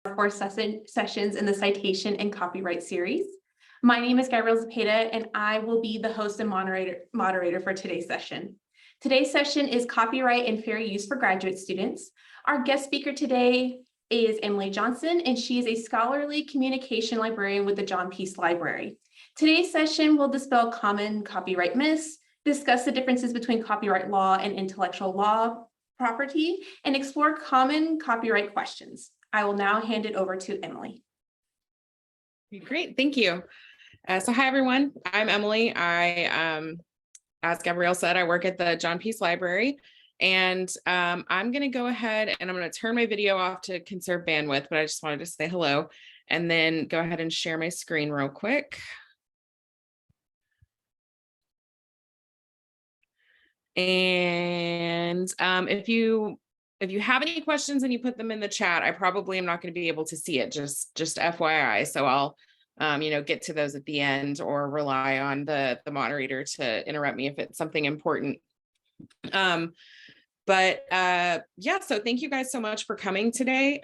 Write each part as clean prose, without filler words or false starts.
4 sessions in the citation and copyright series. My name is Gabrielle Zepeda, and I will be the host and moderator for today's session. Today's session is copyright and fair use for graduate students. Our guest speaker today is Emily Johnson, and she is a scholarly communication librarian with the John Peace Library. Today's session will dispel common copyright myths, discuss the differences between copyright law and intellectual law property, and explore common copyright questions. I will now hand it over to Emily. Great, thank you. So hi, everyone. I'm Emily. As Gabrielle said, I work at the John Peace Library, and I'm going to go ahead and I'm going to turn my video off to conserve bandwidth, but I just wanted to say hello and then go ahead and share my screen real quick. And if you have any questions and you put them in the chat, I probably am not going to be able to see it, just FYI. So I'll get to those at the end or rely on the moderator to interrupt me if it's something important. Yeah, so thank you guys so much for coming today.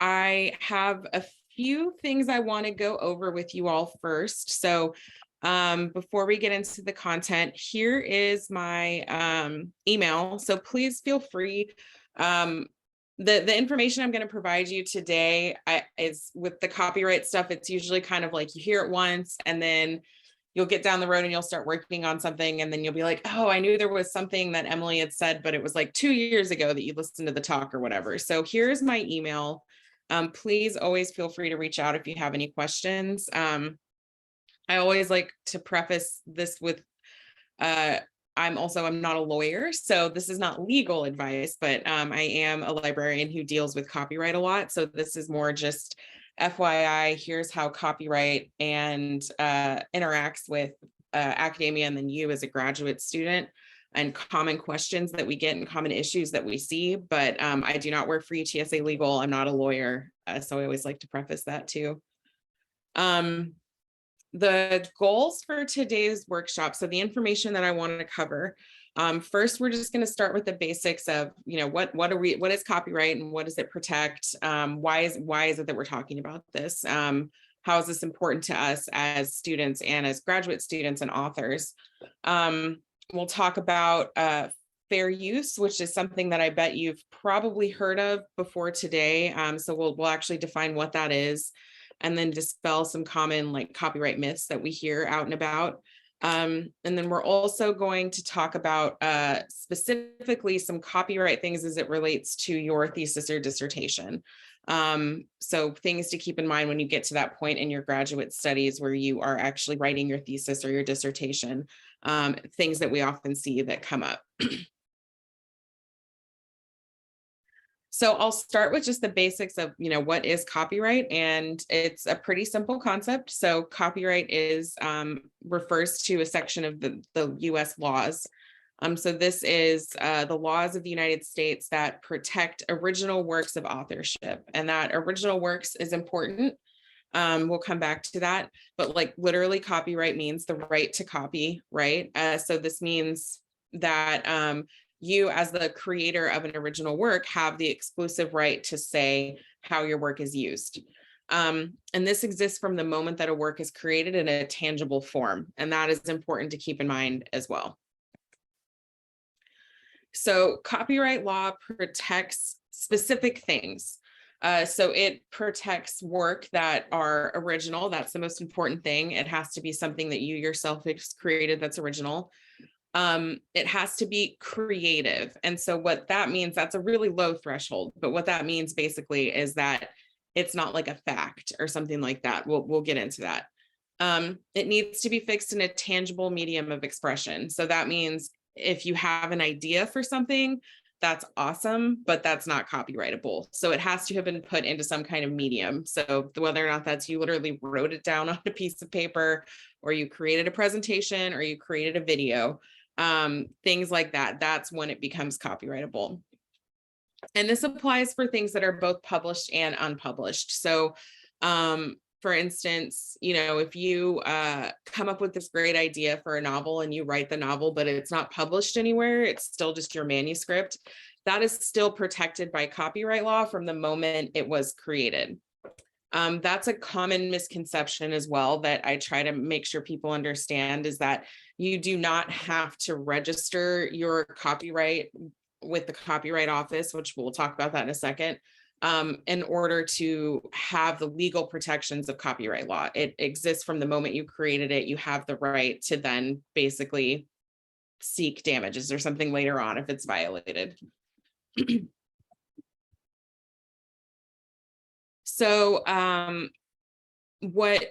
I have a few things I want to go over with you all first. So before we get into the content, here is my email. So please feel free. The information I'm going to provide you today is with the copyright stuff. It's usually kind of like you hear it once and then you'll get down the road and you'll start working on something. And then you'll be like, oh, I knew there was something that Emily had said, but it was like 2 years ago that you listened to the talk or whatever. So here's my email. Please always feel free to reach out if you have any questions. I always like to preface this with, I'm not a lawyer, so this is not legal advice, but I am a librarian who deals with copyright a lot. So this is more just FYI, here's how copyright and interacts with academia and then you as a graduate student and common questions that we get and common issues that we see. But I do not work for UTSA Legal. I'm not a lawyer. So I always like to preface that too. The goals for today's workshop. So the information that I want to cover. First, we're just going to start with the basics of, what is copyright and what does it protect? Why is it that we're talking about this? How is this important to us as students and as graduate students and authors? We'll talk about fair use, which is something that I bet you've probably heard of before today. So we'll actually define what that is, and then dispel some common copyright myths that we hear out and about. And then we're also going to talk about specifically some copyright things as it relates to your thesis or dissertation. So things to keep in mind when you get to that point in your graduate studies where you are actually writing your thesis or your dissertation, things that we often see that come up. So I'll start with just the basics of, what is copyright, and it's a pretty simple concept. So copyright refers to a section of the US laws. So this is the laws of the United States that protect original works of authorship, and that original works is important. We'll come back to that, but literally copyright means the right to copy, right? So this means that you as the creator of an original work have the exclusive right to say how your work is used. And this exists from the moment that a work is created in a tangible form. And that is important to keep in mind as well. So copyright law protects specific things. So it protects work that are original. That's the most important thing. It has to be something that you yourself have created that's original. It has to be creative. And so what that means, that's a really low threshold, but what that means basically is that it's not like a fact or something like that. We'll get into that. It needs to be fixed in a tangible medium of expression. So that means if you have an idea for something, that's awesome, but that's not copyrightable. So it has to have been put into some kind of medium. So whether or not that's you literally wrote it down on a piece of paper, or you created a presentation, or you created a video, things like that, that's when it becomes copyrightable. And this applies for things that are both published and unpublished. So for instance, if you come up with this great idea for a novel and you write the novel, but it's not published anywhere, it's still just your manuscript, that is still protected by copyright law from the moment it was created. That's a common misconception as well that I try to make sure people understand, is that you do not have to register your copyright with the Copyright Office, which we'll talk about that in a second, in order to have the legal protections of copyright law. It exists from the moment you created it. You have the right to then basically seek damages or something later on if it's violated. So what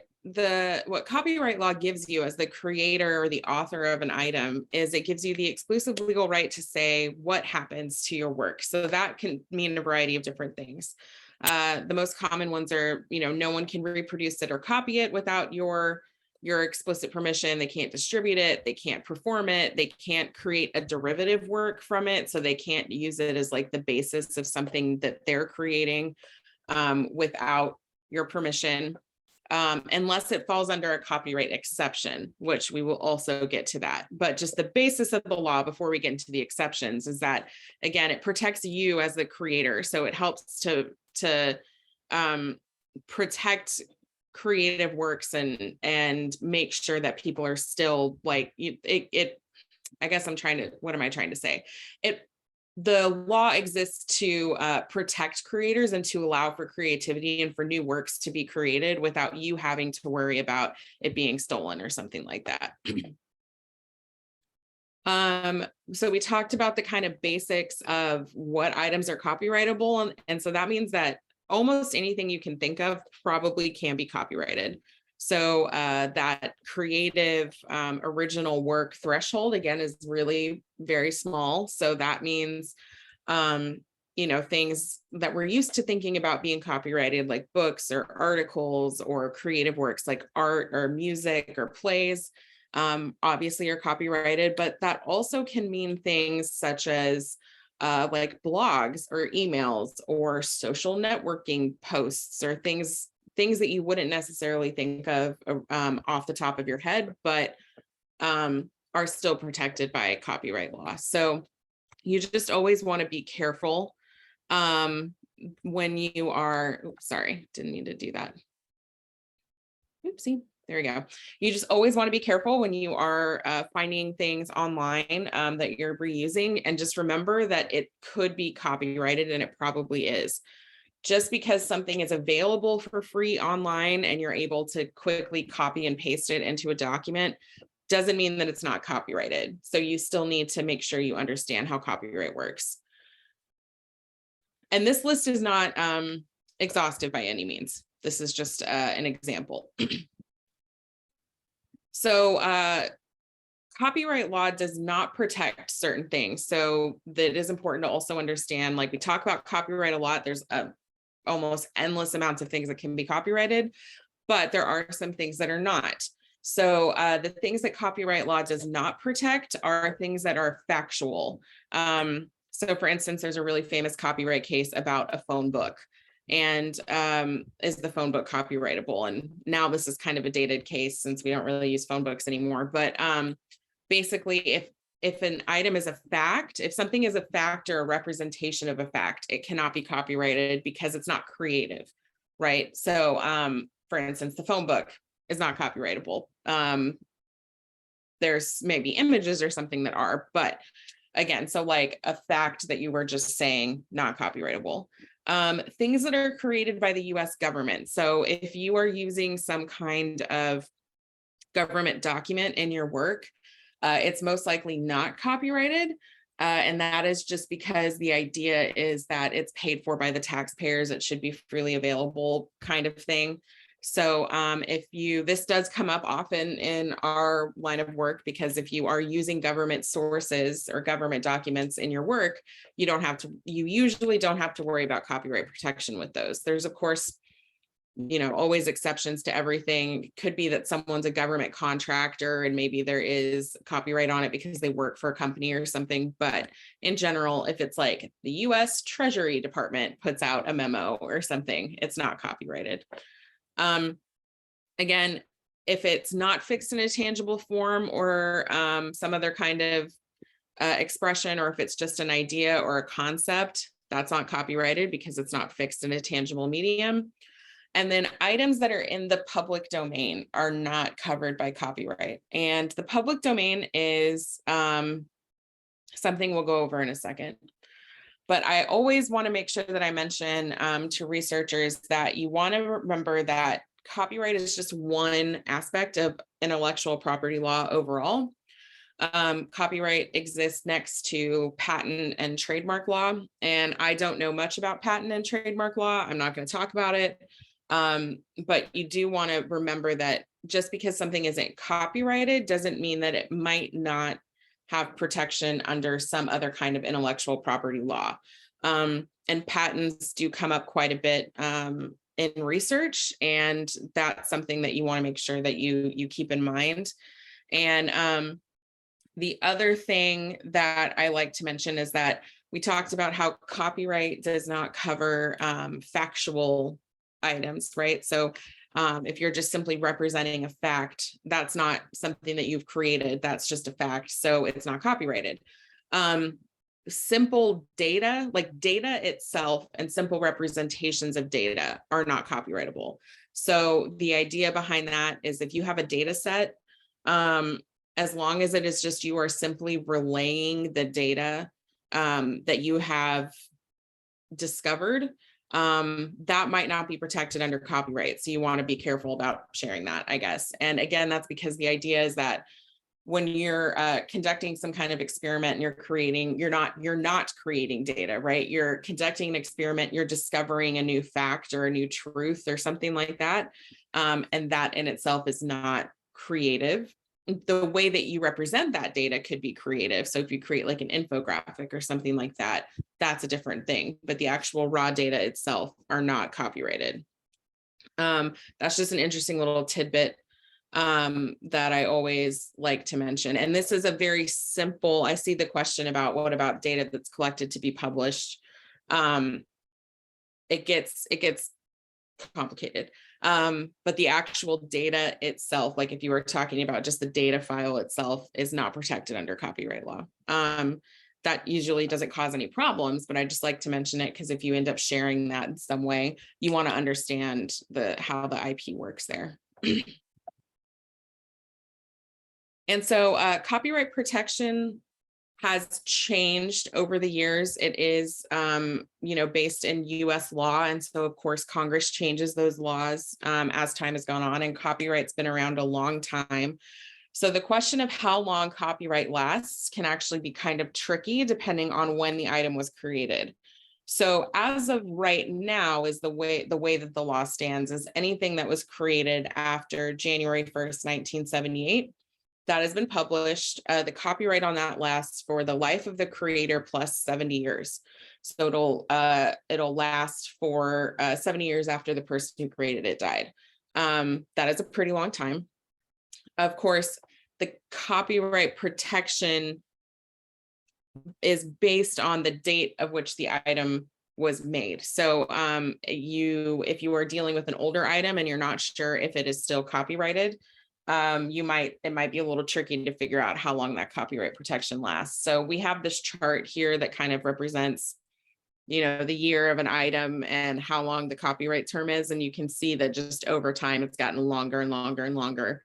copyright law gives you as the creator or the author of an item is it gives you the exclusive legal right to say what happens to your work. So that can mean a variety of different things. The most common ones are, no one can reproduce it or copy it without your explicit permission. They can't distribute it. They can't perform it. They can't create a derivative work from it. So they can't use it as like the basis of something that they're creating without your permission, unless it falls under a copyright exception, which we will also get to that. But just the basis of the law before we get into the exceptions is that, again, it protects you as the creator. So it helps to protect creative works and make sure that people are still like I guess what am I trying to say? The law exists to protect creators and to allow for creativity and for new works to be created without you having to worry about it being stolen or something like that. So we talked about the kind of basics of what items are copyrightable. And so that means that almost anything you can think of probably can be copyrighted. So that creative original work threshold, again, is really very small. So that means, things that we're used to thinking about being copyrighted, like books or articles or creative works like art or music or plays, obviously are copyrighted, but that also can mean things such as like blogs or emails or social networking posts or things that you wouldn't necessarily think of off the top of your head, but are still protected by copyright law. So you just always want to be careful when you are, sorry, didn't mean to do that. Oopsie, there we go. You just always want to be careful when you are finding things online that you're reusing, and just remember that it could be copyrighted, and it probably is. Just because something is available for free online and you're able to quickly copy and paste it into a document doesn't mean that it's not copyrighted. So you still need to make sure you understand how copyright works. And this list is not exhaustive by any means. This is just an example. So copyright law does not protect certain things. So that is important to also understand, like we talk about copyright a lot, there's almost endless amounts of things that can be copyrighted, but there are some things that are not. So the things that copyright law does not protect are things that are factual. So for instance, there's a really famous copyright case about a phone book, and is the phone book copyrightable? And now this is kind of a dated case since we don't really use phone books anymore, but basically if an item is a fact, if something is a fact or a representation of a fact, it cannot be copyrighted because it's not creative, right? So for instance, the phone book is not copyrightable. There's maybe images or something that are, but again, so like a fact that you were just saying, not copyrightable. Things that are created by the US government. So if you are using some kind of government document in your work, it's most likely not copyrighted. And that is just because the idea is that it's paid for by the taxpayers. It should be freely available kind of thing. So this does come up often in our line of work, because if you are using government sources or government documents in your work, you usually don't have to worry about copyright protection with those. There's of course, always exceptions to everything. It could be that someone's a government contractor and maybe there is copyright on it because they work for a company or something. But in general, if it's like the US Treasury Department puts out a memo or something, it's not copyrighted. Again, if it's not fixed in a tangible form or some other kind of expression, or if it's just an idea or a concept, that's not copyrighted because it's not fixed in a tangible medium. And then items that are in the public domain are not covered by copyright. And the public domain is something we'll go over in a second. But I always want to make sure that I mention to researchers that you want to remember that copyright is just one aspect of intellectual property law overall. Copyright exists next to patent and trademark law. And I don't know much about patent and trademark law. I'm not going to talk about it. But you do want to remember that just because something isn't copyrighted doesn't mean that it might not have protection under some other kind of intellectual property law. And patents do come up quite a bit in research, and that's something that you want to make sure that you keep in mind. And the other thing that I like to mention is that we talked about how copyright does not cover factual items, right? So if you're just simply representing a fact, that's not something that you've created. That's just a fact. So it's not copyrighted. Simple data, like data itself and simple representations of data are not copyrightable. So the idea behind that is if you have a data set, as long as it is just you are simply relaying the data that you have discovered, that might not be protected under copyright. So you want to be careful about sharing that, I guess. And again, that's because the idea is that when you're conducting some kind of experiment and you're not creating data, right? You're conducting an experiment, you're discovering a new fact or a new truth or something like that. And that in itself is not creative. The way that you represent that data could be creative. So if you create like an infographic or something like that, that's a different thing. But the actual raw data itself are not copyrighted. That's just an interesting little tidbit that I always like to mention. And this is a very simple, I see the question about what about data that's collected to be published. It gets complicated. But the actual data itself, like if you were talking about just the data file itself, is not protected under copyright law. That usually doesn't cause any problems, but I just like to mention it because if you end up sharing that in some way, you want to understand how the IP works there. And so copyright protection has changed over the years. It is, based in US law. And so of course, Congress changes those laws as time has gone on, and copyright's been around a long time. So the question of how long copyright lasts can actually be kind of tricky depending on when the item was created. So as of right now is the way that the law stands is anything that was created after January 1st, 1978, that has been published. The copyright on that lasts for the life of the creator plus 70 years. So it'll last for 70 years after the person who created it died. That is a pretty long time. Of course, the copyright protection is based on the date of which the item was made. So if you are dealing with an older item and you're not sure if it is still copyrighted, it might be a little tricky to figure out how long that copyright protection lasts. So we have this chart here that kind of represents, the year of an item and how long the copyright term is. And you can see that just over time, it's gotten longer and longer and longer.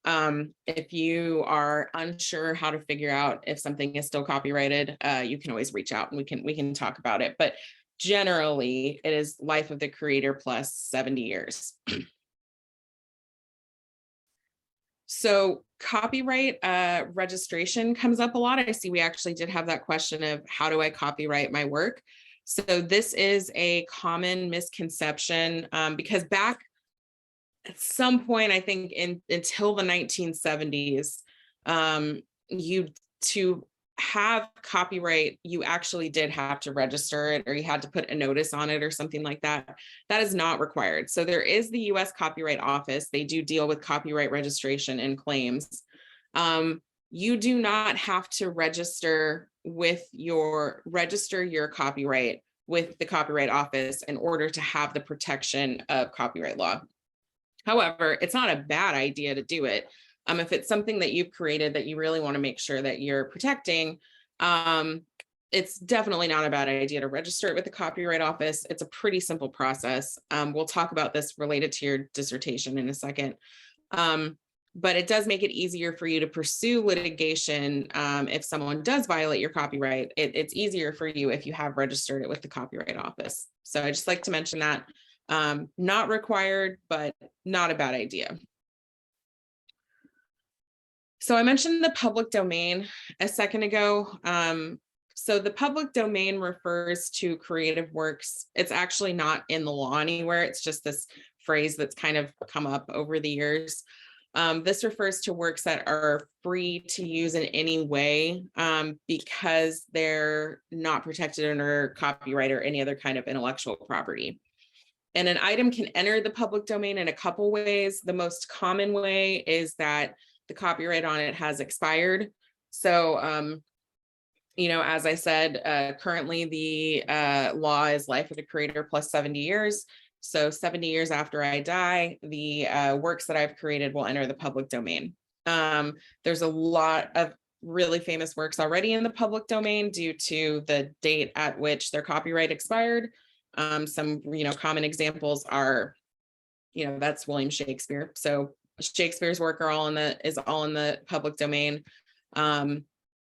If you are unsure how to figure out if something is still copyrighted, you can always reach out and we can talk about it. But generally, it is life of the creator plus 70 years. So copyright registration comes up a lot. I see we actually did have that question of how do I copyright my work? So this is a common misconception because back at some point, I think until the 1970s, to have copyright, you actually did have to register it or you had to put a notice on it or something like that. That is not required. So there is the US Copyright Office. They do deal with copyright registration and claims. You do not have to register your copyright with the Copyright Office in order to have the protection of copyright law. However, it's not a bad idea to do it. If it's something that you've created that you really want to make sure that you're protecting, It's definitely not a bad idea to register it with the Copyright Office. It's a pretty simple process. We'll talk about this related to your dissertation in a second. But it does make it easier for you to pursue litigation if someone does violate your copyright. It's easier for you if you have registered it with the Copyright Office. So I just like to mention that. Not required, but not a bad idea. So I mentioned the public domain a second ago. So the public domain refers to creative works. It's actually not in the law anywhere. It's just this phrase that's kind of come up over the years. This refers to works that are free to use in any way because they're not protected under copyright or any other kind of intellectual property. And an item can enter the public domain in a couple ways. The most common way is that the copyright on it has expired. So, as I said, currently the law is life of the creator plus 70 years. So 70 years after I die, the works that I've created will enter the public domain. There's a lot of really famous works already in the public domain due to the date at which their copyright expired. Some, common examples are, that's William Shakespeare. So Shakespeare's work is all in the public domain.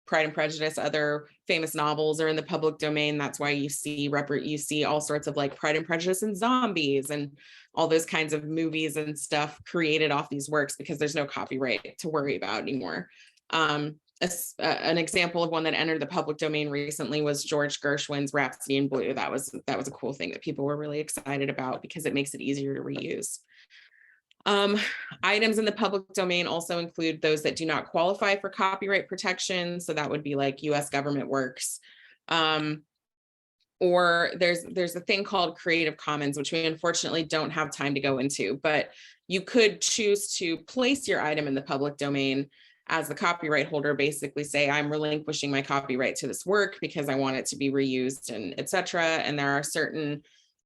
Pride and Prejudice, other famous novels are in the public domain. That's why you see all sorts of like Pride and Prejudice and zombies and all those kinds of movies and stuff created off these works because there's no copyright to worry about anymore. An example of one that entered the public domain recently was George Gershwin's Rhapsody in Blue. That was a cool thing that people were really excited about because it makes it easier to reuse. Items in the public domain also include those that do not qualify for copyright protection. So that would be like US government works. Or there's a thing called Creative Commons, which we unfortunately don't have time to go into, but you could choose to place your item in the public domain as the copyright holder, basically say, I'm relinquishing my copyright to this work because I want it to be reused and etc. And there are certain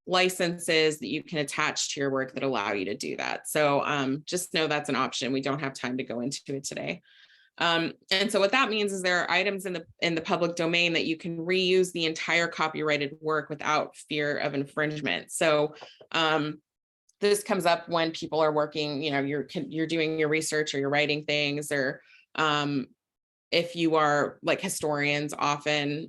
licenses that you can attach to your work that allow you to do that. So just know that's an option. We don't have time to go into it today. And so what that means is there are items in the public domain that you can reuse the entire copyrighted work without fear of infringement. So this comes up when people are working, you're doing your research or you're writing things, or if you are like historians, often,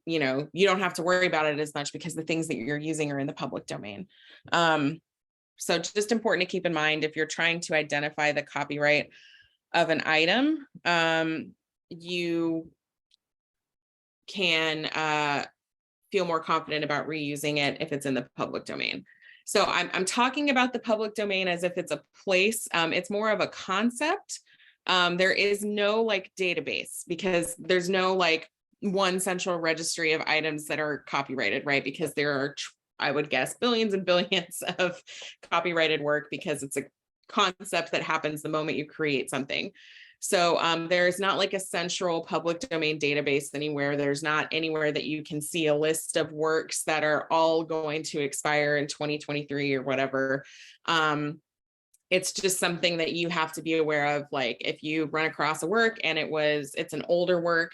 you don't have to worry about it as much because the things that you're using are in the public domain. So just important to keep in mind if you're trying to identify the copyright of an item, you can feel more confident about reusing it if it's in the public domain. So I'm talking about the public domain as if it's a place. It's more of a concept. There is no like database because there's no like one central registry of items that are copyrighted, right? Because there are, I would guess, billions and billions of copyrighted work because it's a concept that happens the moment you create something. So there's not like a central public domain database anywhere. There's not anywhere that you can see a list of works that are all going to expire in 2023 or whatever. It's just something that you have to be aware of. Like if you run across a work and it's an older work,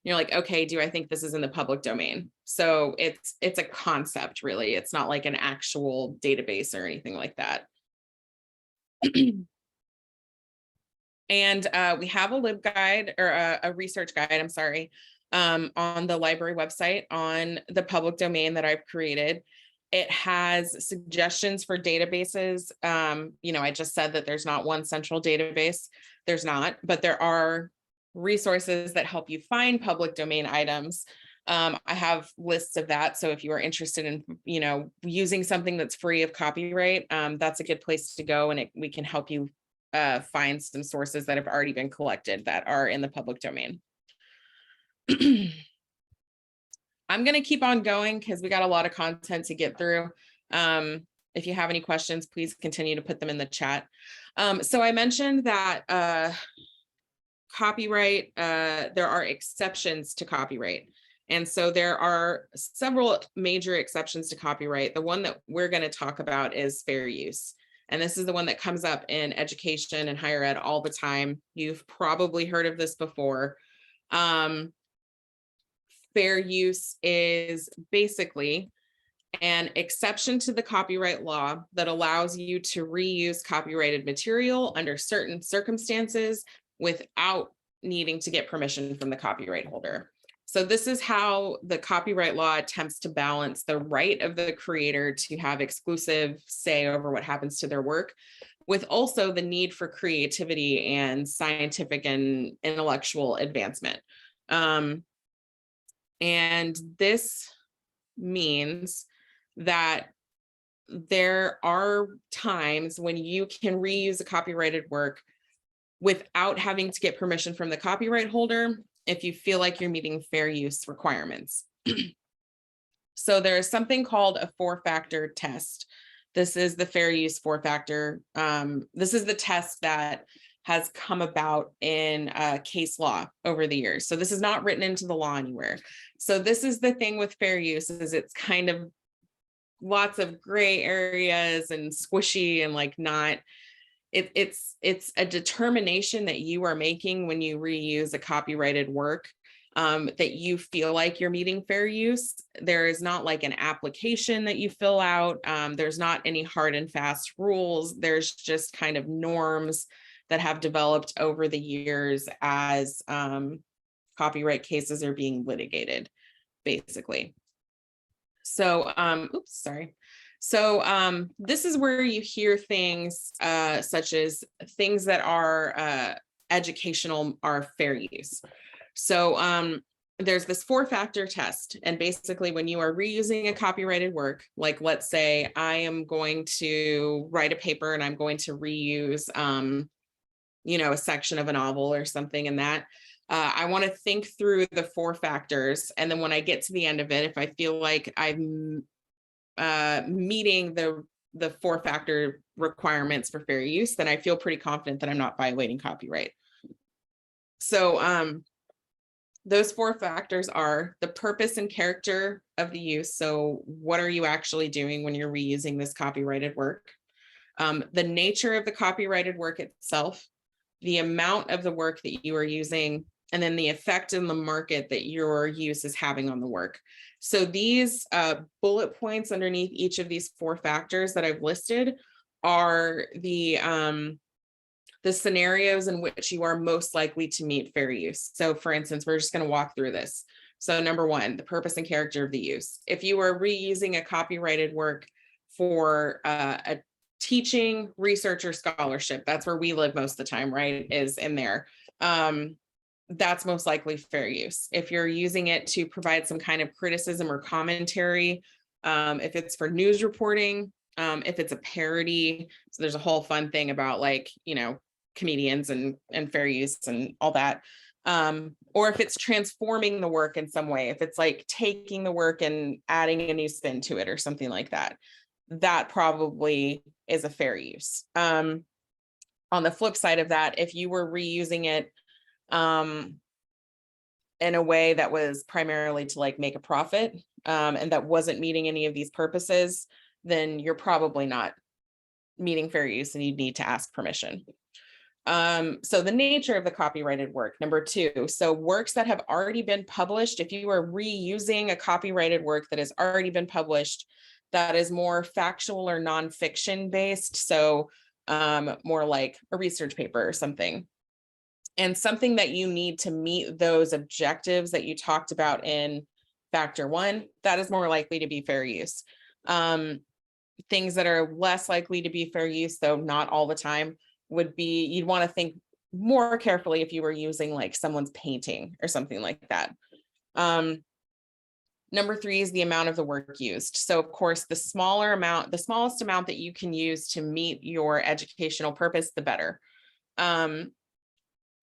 you're like, okay, do I think this is in the public domain? So it's a concept, really. It's not like an actual database or anything like that. And we have a LibGuide or a research guide, I'm sorry, on the library website on the public domain that I've created. It has suggestions for databases. I just said that there's not one central database. There's not, but there are resources that help you find public domain items. I have lists of that. So if you are interested in, using something that's free of copyright, that's a good place to go, and we can help you find some sources that have already been collected that are in the public domain. I'm going to keep on going because we got a lot of content to get through. If you have any questions, please continue to put them in the chat. So I mentioned that copyright, there are exceptions to copyright. And so there are several major exceptions to copyright. The one that we're going to talk about is fair use. And this is the one that comes up in education and higher ed all the time. You've probably heard of this before. fair use is basically an exception to the copyright law that allows you to reuse copyrighted material under certain circumstances without needing to get permission from the copyright holder. So this is how the copyright law attempts to balance the right of the creator to have exclusive say over what happens to their work, with also the need for creativity and scientific and intellectual advancement. And this means that there are times when you can reuse a copyrighted work without having to get permission from the copyright holder if you feel like you're meeting fair use requirements. So there's something called a 4-factor test. This is the fair use 4-factor. This is the test that has come about in case law over the years. So this is not written into the law anywhere. So this is the thing with fair use, is it's kind of lots of gray areas and squishy and like not, it's a determination that you are making when you reuse a copyrighted work, that you feel like you're meeting fair use. There is not like an application that you fill out. There's not any hard and fast rules. There's just kind of norms that have developed over the years as copyright cases are being litigated, basically. So, oops, sorry. So this is where you hear things such as things that are educational are fair use. So there's this 4-factor test. And basically when you are reusing a copyrighted work, like let's say I am going to write a paper and I'm going to reuse, you know, a section of a novel or something in that. I want to think through the 4 factors. And then when I get to the end of it, if I feel like I'm meeting the 4-factor requirements for fair use, then I feel pretty confident that I'm not violating copyright. So those 4 factors are the purpose and character of the use. So what are you actually doing when you're reusing this copyrighted work? The nature of the copyrighted work itself, the amount of the work that you are using, and then the effect in the market that your use is having on the work. So these bullet points underneath each of these 4 factors that I've listed are the scenarios in which you are most likely to meet fair use. So for instance, we're just going to walk through this. So number 1, the purpose and character of the use. If you are reusing a copyrighted work for a teaching, research, or scholarship, that's where we live most of the time, right, is in there. That's most likely fair use. If you're using it to provide some kind of criticism or commentary, if it's for news reporting, if it's a parody, so there's a whole fun thing about like, you know, comedians and fair use and all that. Or if it's transforming the work in some way, if it's like taking the work and adding a new spin to it or something like that, that probably is a fair use. On the flip side of that, if you were reusing it in a way that was primarily to like make a profit, and that wasn't meeting any of these purposes, then you're probably not meeting fair use and you need to ask permission. So the nature of the copyrighted work, number 2, so works that have already been published, if you are reusing a copyrighted work that has already been published, that is more factual or nonfiction based. So more like a research paper or something. And something that you need to meet those objectives that you talked about in factor 1, that is more likely to be fair use. Things that are less likely to be fair use, though not all the time, would be, you'd want to think more carefully if you were using like someone's painting or something like that. Number 3 is the amount of the work used. So of course, the smallest amount that you can use to meet your educational purpose, the better.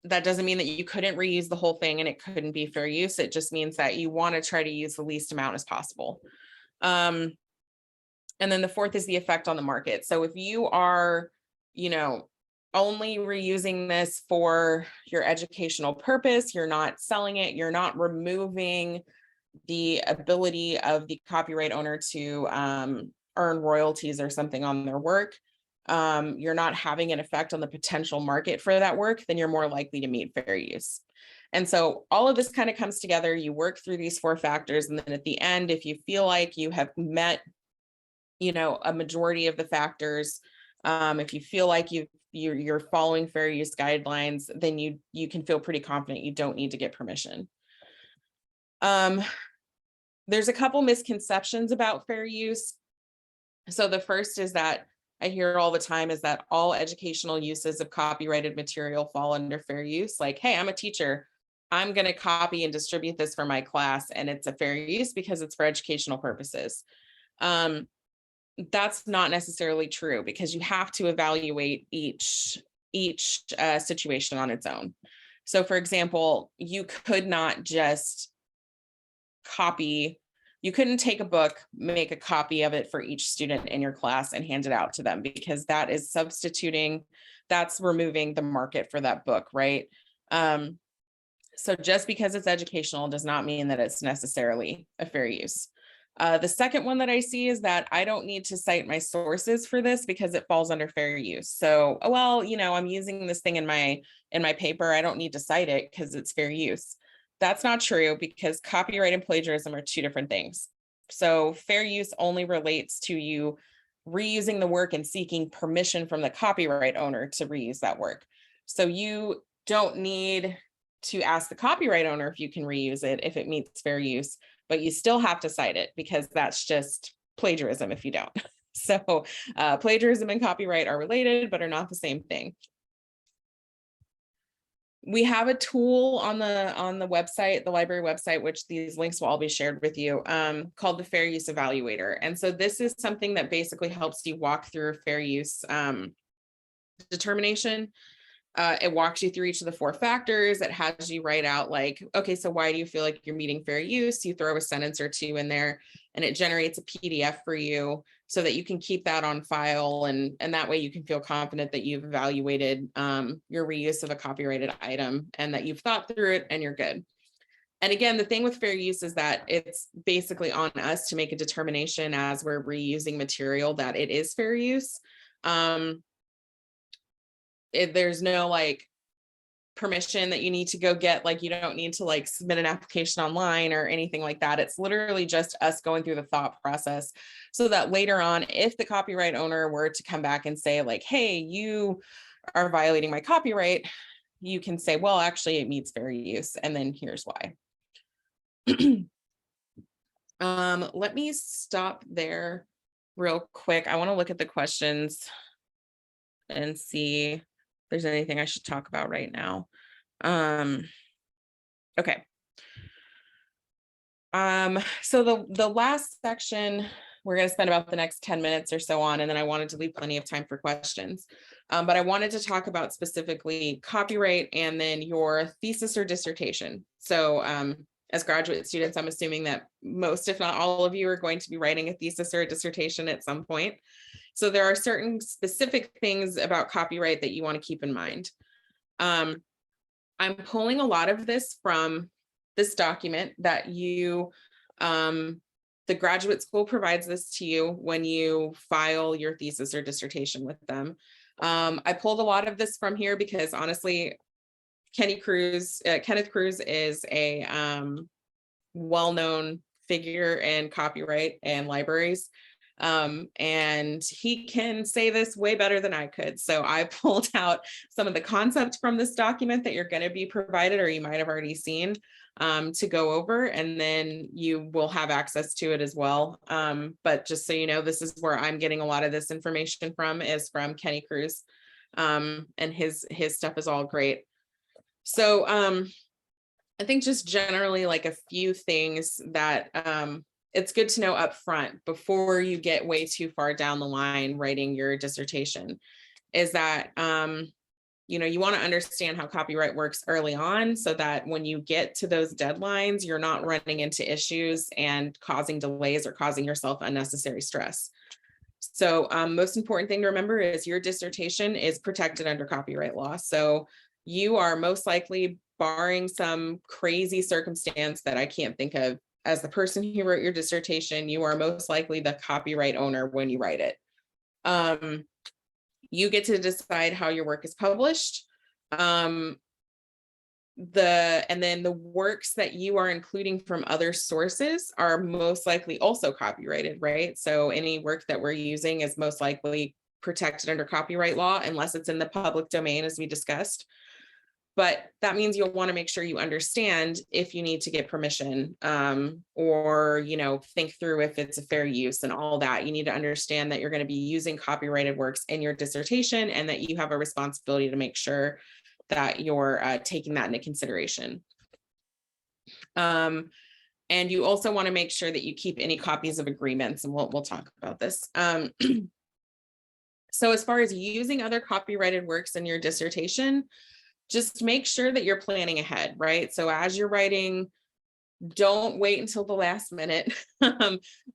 That doesn't mean that you couldn't reuse the whole thing and it couldn't be fair use. It just means that you want to try to use the least amount as possible. And then the 4th is the effect on the market. So if you are, you know, only reusing this for your educational purpose, you're not selling it, you're not removing the ability of the copyright owner to earn royalties or something on their work, you're not having an effect on the potential market for that work, then you're more likely to meet fair use. And so all of this kind of comes together. You work through these 4 factors, and then at the end, if you feel like you have met, a majority of the factors, if you feel like you're following fair use guidelines, then you can feel pretty confident you don't need to get permission. There's a couple misconceptions about fair use. So the first is that I hear all the time is that all educational uses of copyrighted material fall under fair use. Like, hey, I'm a teacher. I'm going to copy and distribute this for my class, and it's a fair use because it's for educational purposes. That's not necessarily true, because you have to evaluate each situation on its own. So for example, you could not just you couldn't take a book, make a copy of it for each student in your class and hand it out to them, because that is that's removing the market for that book, right? So just because it's educational does not mean that it's necessarily a fair use. The second one that I see is that I don't need to cite my sources for this because it falls under fair use. So, well, I'm using this thing in my paper. I don't need to cite it because it's fair use. That's not true, because copyright and plagiarism are 2 different things. So fair use only relates to you reusing the work and seeking permission from the copyright owner to reuse that work. So you don't need to ask the copyright owner if you can reuse it if it meets fair use, but you still have to cite it, because that's just plagiarism if you don't. So plagiarism and copyright are related, but are not the same thing. We have a tool on the website, the library website, which these links will all be shared with you, called the Fair Use Evaluator. And so this is something that basically helps you walk through a fair use determination. It walks you through each of the 4 factors. It has you write out like, okay, so why do you feel like you're meeting fair use? You throw a sentence or 2 in there, and it generates a PDF for you so that you can keep that on file. And that way you can feel confident that you've evaluated your reuse of a copyrighted item, and that you've thought through it and you're good. And again, the thing with fair use is that it's basically on us to make a determination as we're reusing material that it is fair use. There's no like permission that you need to go get, like you don't need to like submit an application online or anything like that. It's literally just us going through the thought process, so that later on, if the copyright owner were to come back and say like, hey, you are violating my copyright, you can say, well, actually it meets fair use, and then here's why. Let me stop there real quick. I want to look at the questions and see if there's anything I should talk about right now. Okay. So the last section, we're going to spend about the next 10 minutes or so on, and then I wanted to leave plenty of time for questions. But I wanted to talk about specifically copyright and then your thesis or dissertation. So as graduate students, I'm assuming that most, if not all of you, are going to be writing a thesis or a dissertation at some point. So there are certain specific things about copyright that you want to keep in mind. I'm pulling a lot of this from this document that the graduate school provides this to you when you file your thesis or dissertation with them. I pulled a lot of this from here because honestly, Kenneth Cruz is a well-known figure in copyright and libraries. And he can say this way better than I could. So I pulled out some of the concepts from this document that you're going to be provided, or you might have already seen, to go over, and then you will have access to it as well. But just so you know, this is where I'm getting a lot of this information from, is from Kenny Cruz. And his stuff is all great. So I think just generally like a few things that it's good to know up front before you get way too far down the line writing your dissertation, is that you want to understand how copyright works early on, so that when you get to those deadlines, you're not running into issues and causing delays or causing yourself unnecessary stress. So most important thing to remember is your dissertation is protected under copyright law. So you are most likely, barring some crazy circumstance that I can't think of, as the person who wrote your dissertation, you are most likely the copyright owner when you write it. You get to decide how your work is published. And then the works that you are including from other sources are most likely also copyrighted, right? So any work that we're using is most likely protected under copyright law unless it's in the public domain, as we discussed. But that means you'll want to make sure you understand if you need to get permission, or, think through if it's a fair use and all that. You need to understand that you're going to be using copyrighted works in your dissertation and that you have a responsibility to make sure that you're taking that into consideration. And you also want to make sure that you keep any copies of agreements, and we'll talk about this. So as far as using other copyrighted works in your dissertation, just make sure that you're planning ahead, right? So as you're writing, don't wait until the last minute.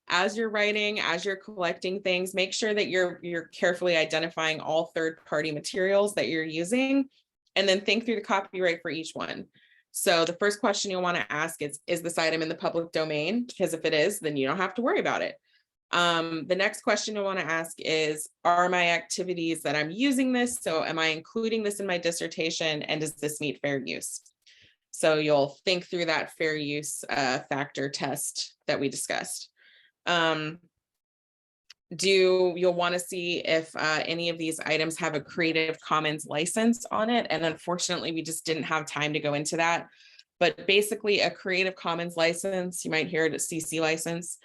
As you're writing, as you're collecting things, make sure that you're carefully identifying all third-party materials that you're using, and then think through the copyright for each one. So the first question you'll want to ask is this item in the public domain? Because if it is, then you don't have to worry about it. The next question I want to ask is, are my activities that I'm using this? So am I including this in my dissertation, and does this meet fair use? So you'll think through that fair use factor test that we discussed. You'll want to see if any of these items have a Creative Commons license on it. And unfortunately, we just didn't have time to go into that. But basically a Creative Commons license, you might hear it a CC license,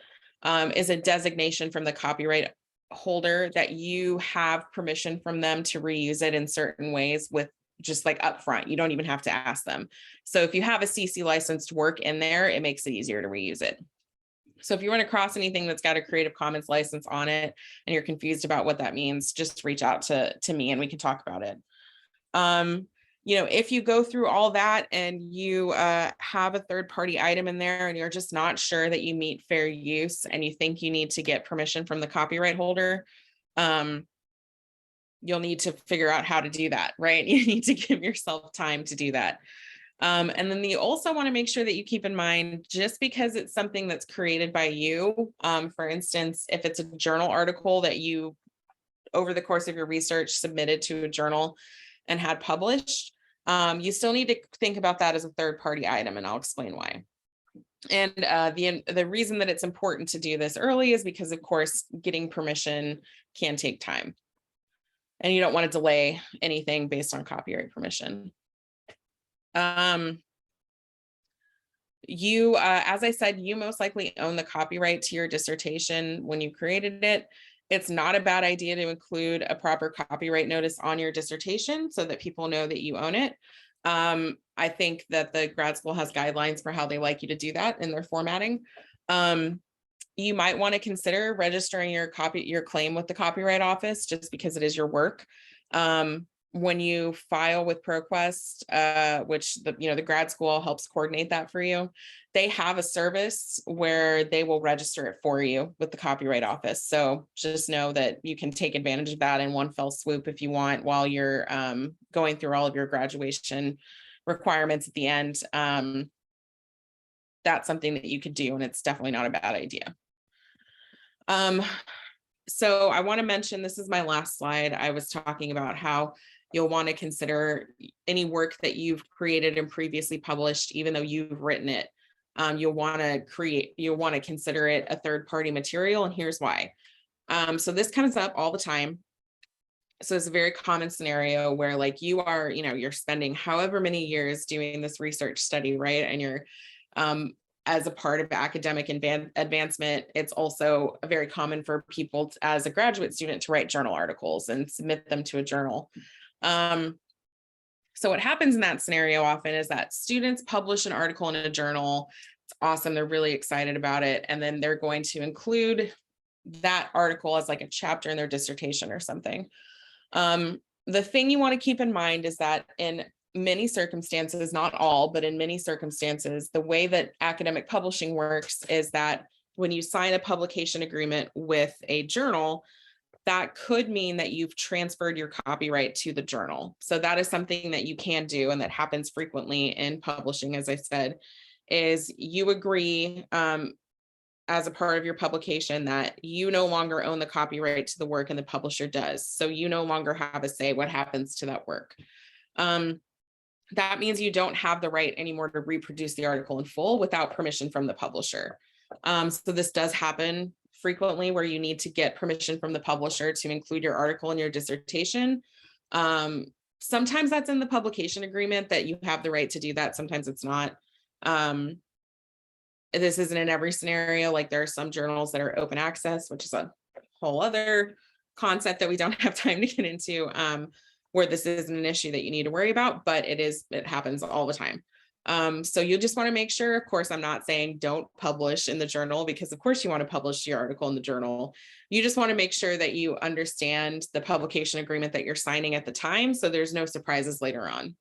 is a designation from the copyright holder that you have permission from them to reuse it in certain ways, with just like upfront. You don't even have to ask them. So if you have a CC licensed work in there, it makes it easier to reuse it. So if you run across anything that's got a Creative Commons license on it and you're confused about what that means, just reach out to me and we can talk about it. If you go through all that and you have a third-party item in there and you're just not sure that you meet fair use and you think you need to get permission from the copyright holder, you'll need to figure out how to do that, right? You need to give yourself time to do that. And then you also want to make sure that you keep in mind, just because it's something that's created by you, for instance, if it's a journal article that you, over the course of your research, submitted to a journal and had published, you still need to think about that as a third-party item, and I'll explain why. And the reason that it's important to do this early is because, of course, getting permission can take time, and you don't want to delay anything based on copyright permission. As I said, you most likely own the copyright to your dissertation when you created it. It's not a bad idea to include a proper copyright notice on your dissertation so that people know that you own it. I think that the grad school has guidelines for how they like you to do that in their formatting. You might want to consider registering your claim with the Copyright Office, just because it is your work. When you file with ProQuest, which the grad school helps coordinate that for you, they have a service where they will register it for you with the Copyright Office. So just know that you can take advantage of that in one fell swoop if you want, while you're going through all of your graduation requirements at the end. That's something that you could do, and it's definitely not a bad idea. So I want to mention, this is my last slide. I was talking about how you'll want to consider any work that you've created and previously published, even though you've written it. You'll want to consider it a third-party material, and here's why. So this comes up all the time. So it's a very common scenario where, like, you're spending however many years doing this research study, right? And you're as a part of academic advancement, it's also very common for people as a graduate student to write journal articles and submit them to a journal. So what happens in that scenario often is that students publish an article in a journal. It's awesome. They're really excited about it. And then they're going to include that article as like a chapter in their dissertation or something. The thing you want to keep in mind is that in many circumstances, not all, but in many circumstances, the way that academic publishing works is that when you sign a publication agreement with a journal, that could mean that you've transferred your copyright to the journal. So that is something that you can do, and that happens frequently in publishing, as I said, is you agree as a part of your publication that you no longer own the copyright to the work and the publisher does. So you no longer have a say what happens to that work. That means you don't have the right anymore to reproduce the article in full without permission from the publisher. So this does happen frequently where you need to get permission from the publisher to include your article in your dissertation. Sometimes that's in the publication agreement that you have the right to do that. Sometimes it's not. This isn't in every scenario. Like there are some journals that are open access, which is a whole other concept that we don't have time to get into, where this isn't an issue that you need to worry about, but it happens all the time. So you just want to make sure, of course, I'm not saying don't publish in the journal, because of course you want to publish your article in the journal. You just want to make sure that you understand the publication agreement that you're signing at the time, so there's no surprises later on.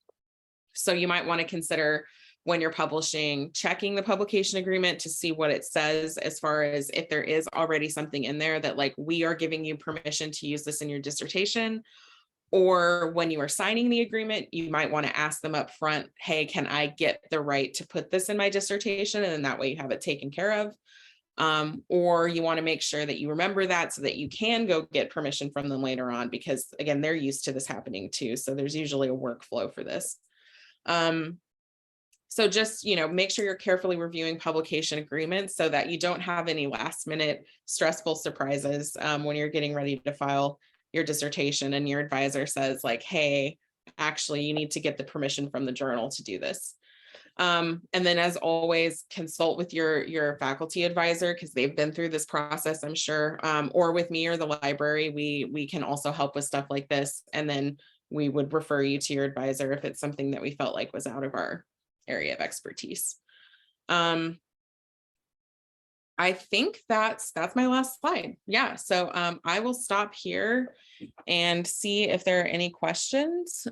So you might want to consider, when you're publishing, checking the publication agreement to see what it says, as far as if there is already something in there that, like, we are giving you permission to use this in your dissertation. Or when you are signing the agreement, you might want to ask them up front, hey, can I get the right to put this in my dissertation? And then that way you have it taken care of. Or you want to make sure that you remember that so that you can go get permission from them later on, because again, they're used to this happening too. So there's usually a workflow for this. So just, make sure you're carefully reviewing publication agreements so that you don't have any last minute stressful surprises when you're getting ready to file your dissertation and your advisor says, like, hey, actually, you need to get the permission from the journal to do this. And then, as always, consult with your faculty advisor, because they've been through this process, I'm sure, or with me or the library. We can also help with stuff like this. And then we would refer you to your advisor if it's something that we felt like was out of our area of expertise. I think that's my last slide. Yeah, so I will stop here and see if there are any questions.